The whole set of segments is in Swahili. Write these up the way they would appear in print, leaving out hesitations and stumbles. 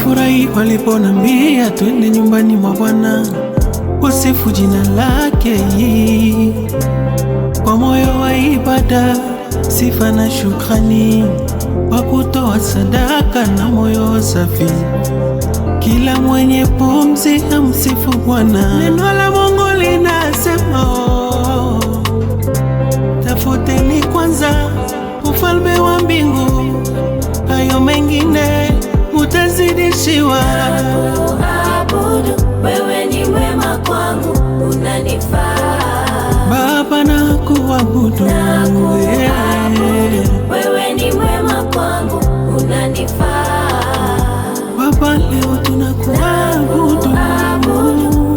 Nilifurahi waliponambia twende nyumbani mwa Bwana kusifu jina lake, kwa moyo wa ibada, sifa na shukrani, kwa kutoa sadaka na moyo safi. Kila mwenye pumzi amsifu Bwana. Neno la Mungu linasema, tafuteni kwanza ufalme wa mbingu, hayo mengine mutazidishiwa. Nakuabudu, wewe ni mwema kwangu, unanifaa. Baba nakuabudu, wewe ni mwema kwangu, unanifaa. Baba leo tunakuabudu,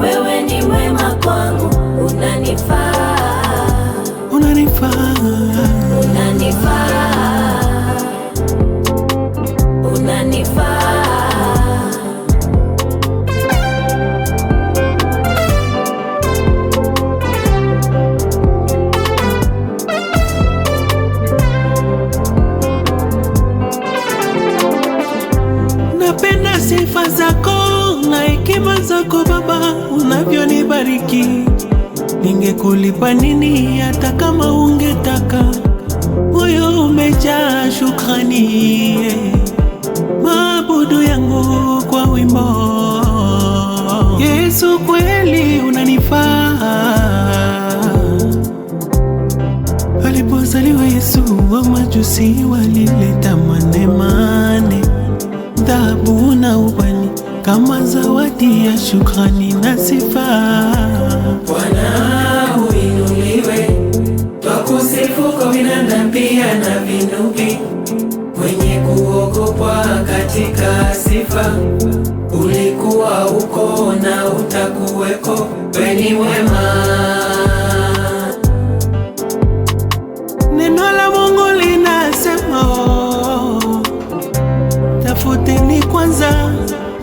wewe ni mwema kwangu, unanifaa. Unanifaa, unanifaa, unanifaa. napenda sifa zako na hekima zako Baba, unavyonibariki. Ningekulipa nini hata kama ungetaka? Moyo umejaa shukrani, maabudu yangu kwa wimbo. Yesu kweli unanifaa. Alipozaliwa Yesu, wa majusi walileta manemane, dhahabu na ubani kama zawadi ya shukrani na sifa. Bwana uinuliwe, twakusifu kwa vinanda pia na vinubi, mwenye kuogopwa katika sifa. Ulikuwa uko na utakuweko, wewe ni mwema. Neno la Mungu linasema, tafuteni kwanza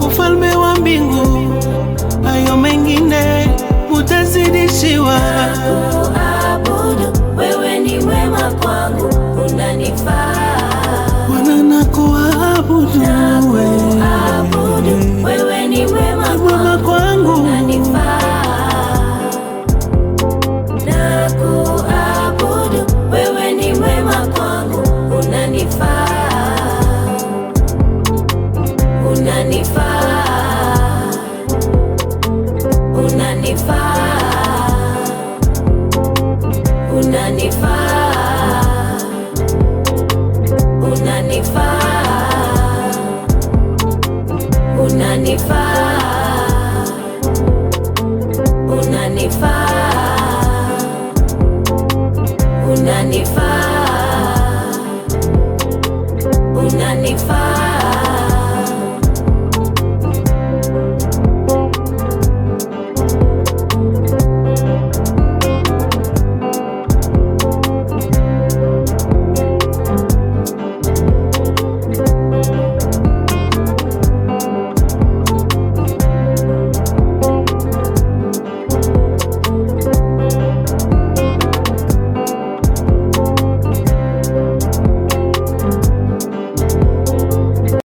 ufalme wa mbingu, hayo mengine mutazidishiwa. Nakuabudu, wewe ni mwema kwangu, unanifaa. Bwana nakuabudu, wewe ni mwema kwangu, unanifaa. Nakuabudu, wewe ni mwema kwangu, unanifaa. Unanifaa, unanifaa, unanifaa.